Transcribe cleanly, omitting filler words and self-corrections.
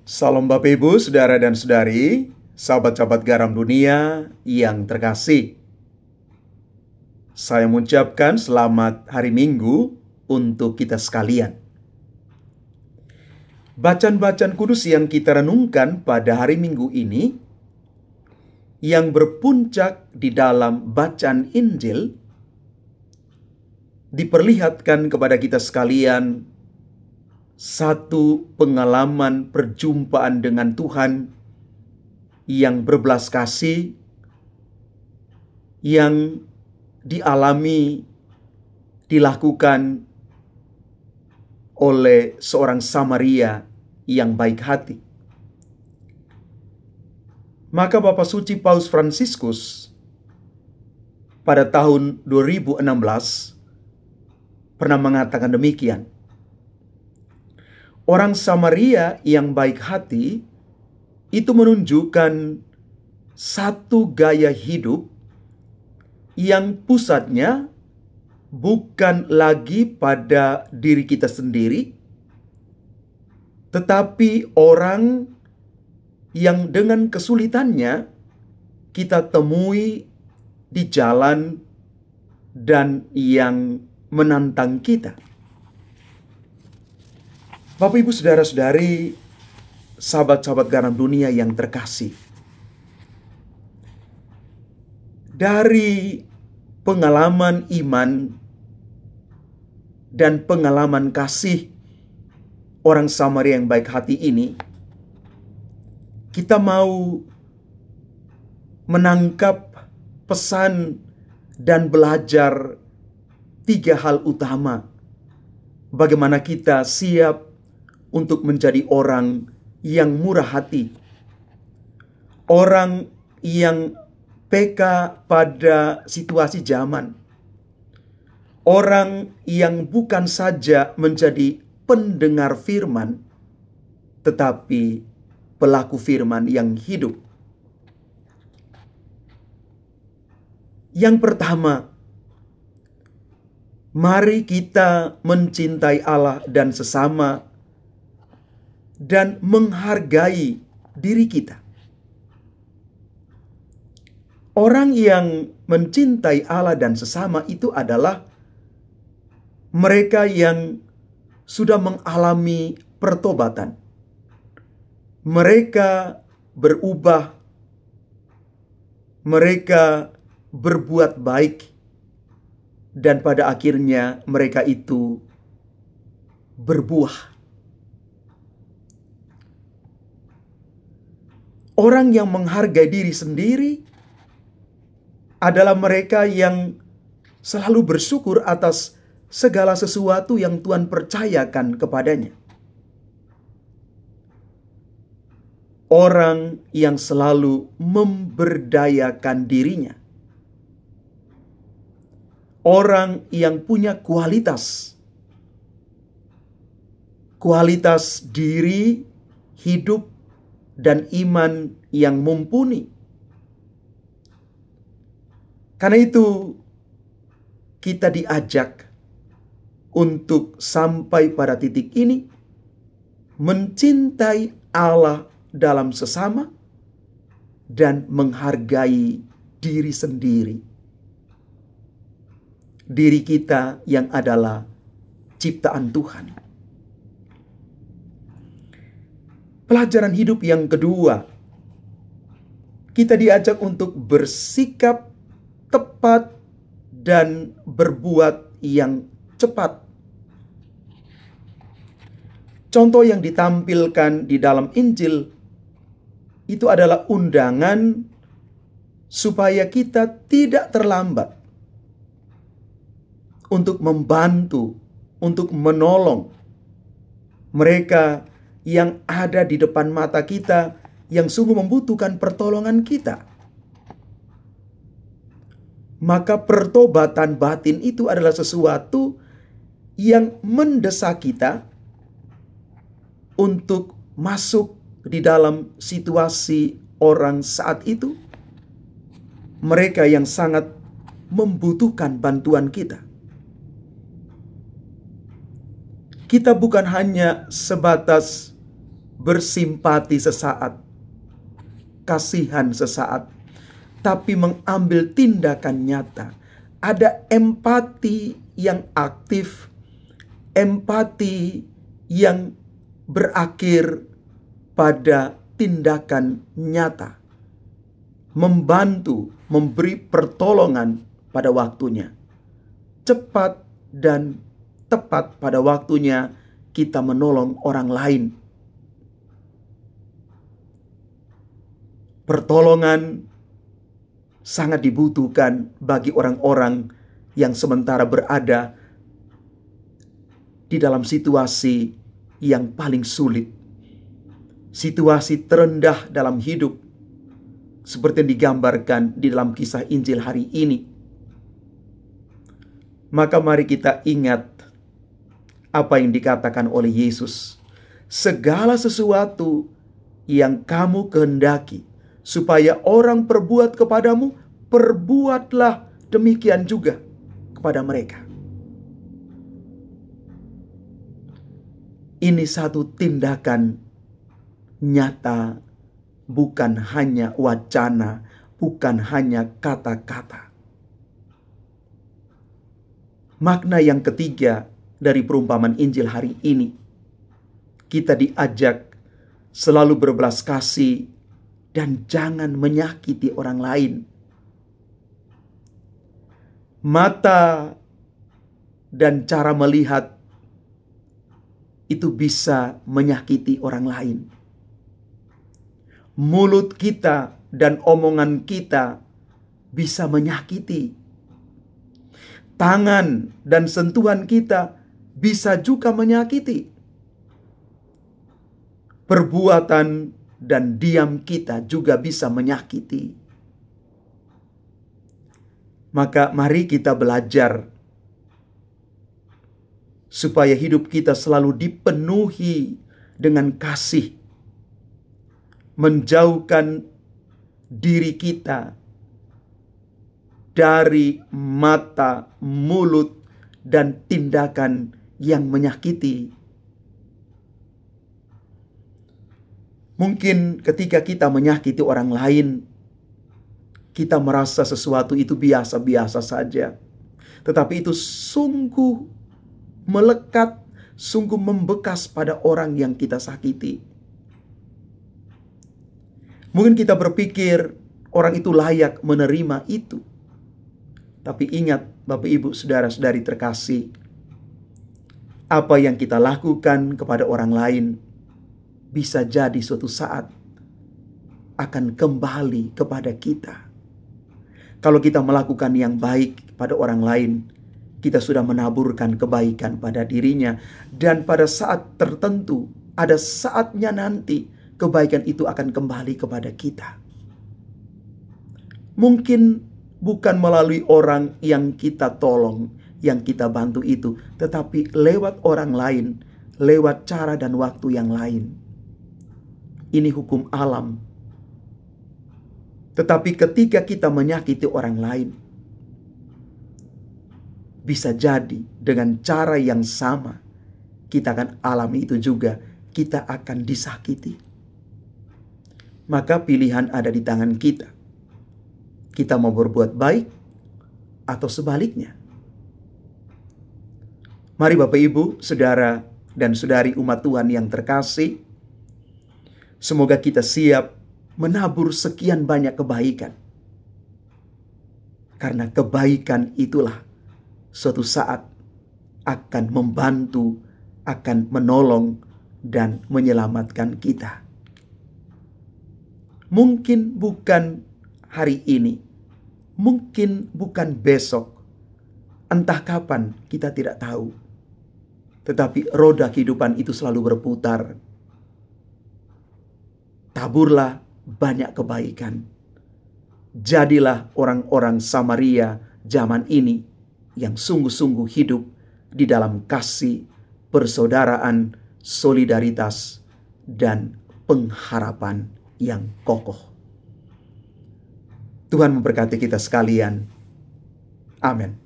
Salam Bapak Ibu, Saudara dan Saudari, sahabat-sahabat garam dunia yang terkasih. Saya mengucapkan selamat hari Minggu untuk kita sekalian. Bacaan-bacaan kudus yang kita renungkan pada hari Minggu ini, yang berpuncak di dalam bacaan Injil, diperlihatkan kepada kita sekalian satu pengalaman perjumpaan dengan Tuhan yang berbelas kasih, yang dilakukan oleh seorang Samaria yang baik hati. Maka Bapak Suci Paus Fransiskus pada tahun 2016 pernah mengatakan demikian. Orang Samaria yang baik hati itu menunjukkan satu gaya hidup yang pusatnya bukan lagi pada diri kita sendiri, tetapi orang yang dengan kesulitannya kita temui di jalan dan yang menantang kita. Bapak Ibu Saudara-saudari, sahabat-sahabat garam dunia yang terkasih, dari pengalaman iman dan pengalaman kasih orang Samaria yang baik hati ini, kita mau menangkap pesan dan belajar 3 hal utama bagaimana kita siap untuk menjadi orang yang murah hati, orang yang peka pada situasi zaman, orang yang bukan saja menjadi pendengar firman, tetapi pelaku firman yang hidup. Yang pertama, mari kita mencintai Allah dan sesama dan menghargai diri kita. Orang yang mencintai Allah dan sesama itu adalah mereka yang sudah mengalami pertobatan. Mereka berubah, mereka berbuat baik, dan pada akhirnya mereka itu berbuah. Orang yang menghargai diri sendiri adalah mereka yang selalu bersyukur atas segala sesuatu yang Tuhan percayakan kepadanya. Orang yang selalu memberdayakan dirinya. Orang yang punya kualitas diri, hidup, dan iman yang mumpuni. Karena itu, kita diajak untuk sampai pada titik ini, mencintai Allah dalam sesama, dan menghargai diri sendiri. Diri kita yang adalah ciptaan Tuhan. Pelajaran hidup yang kedua, kita diajak untuk bersikap tepat dan berbuat yang cepat. Contoh yang ditampilkan di dalam Injil itu adalah undangan supaya kita tidak terlambat untuk membantu, untuk menolong mereka yang ada di depan mata kita, yang sungguh membutuhkan pertolongan kita. Maka pertobatan batin itu adalah sesuatu yang mendesak kita untuk masuk di dalam situasi orang saat itu, mereka yang sangat membutuhkan bantuan kita. Kita bukan hanya sebatas bersimpati sesaat, kasihan sesaat, tapi mengambil tindakan nyata. Ada empati yang aktif, empati yang berakhir pada tindakan nyata, membantu, memberi pertolongan pada waktunya, cepat dan tepat pada waktunya kita menolong orang lain. Pertolongan sangat dibutuhkan bagi orang-orang yang sementara berada di dalam situasi yang paling sulit, situasi terendah dalam hidup, seperti yang digambarkan di dalam kisah Injil hari ini. Maka mari kita ingat apa yang dikatakan oleh Yesus. Segala sesuatu yang kamu kehendaki supaya orang perbuat kepadamu, perbuatlah demikian juga kepada mereka. Ini satu tindakan nyata, bukan hanya wacana, bukan hanya kata-kata. Makna yang ketiga dari perumpamaan Injil hari ini, kita diajak selalu berbelas kasih dan jangan menyakiti orang lain. Mata dan cara melihat itu bisa menyakiti orang lain. Mulut kita dan omongan kita bisa menyakiti. Tangan dan sentuhan kita bisa juga menyakiti. Perbuatan dan diam kita juga bisa menyakiti. Maka mari kita belajar supaya hidup kita selalu dipenuhi dengan kasih, menjauhkan diri kita dari mata, mulut, dan tindakan yang menyakiti. Mungkin ketika kita menyakiti orang lain, kita merasa sesuatu itu biasa-biasa saja. Tetapi itu sungguh melekat, sungguh membekas pada orang yang kita sakiti. Mungkin kita berpikir orang itu layak menerima itu. Tapi ingat Bapak Ibu Saudara-saudari terkasih, apa yang kita lakukan kepada orang lain bisa jadi suatu saat akan kembali kepada kita. Kalau kita melakukan yang baik pada orang lain, kita sudah menaburkan kebaikan pada dirinya. Dan pada saat tertentu, ada saatnya nanti kebaikan itu akan kembali kepada kita. Mungkin bukan melalui orang yang kita tolong, yang kita bantu itu, tetapi lewat orang lain, lewat cara dan waktu yang lain. Ini hukum alam. Tetapi ketika kita menyakiti orang lain, bisa jadi dengan cara yang sama, kita akan alami itu juga, kita akan disakiti. Maka pilihan ada di tangan kita. Kita mau berbuat baik atau sebaliknya. Mari Bapak Ibu, Saudara dan Saudari umat Tuhan yang terkasih, semoga kita siap menabur sekian banyak kebaikan. Karena kebaikan itulah suatu saat akan membantu, akan menolong dan menyelamatkan kita. Mungkin bukan hari ini, mungkin bukan besok, entah kapan kita tidak tahu. Tetapi roda kehidupan itu selalu berputar. Taburlah banyak kebaikan. Jadilah orang-orang Samaria zaman ini yang sungguh-sungguh hidup di dalam kasih, persaudaraan, solidaritas, dan pengharapan yang kokoh. Tuhan memberkati kita sekalian. Amin.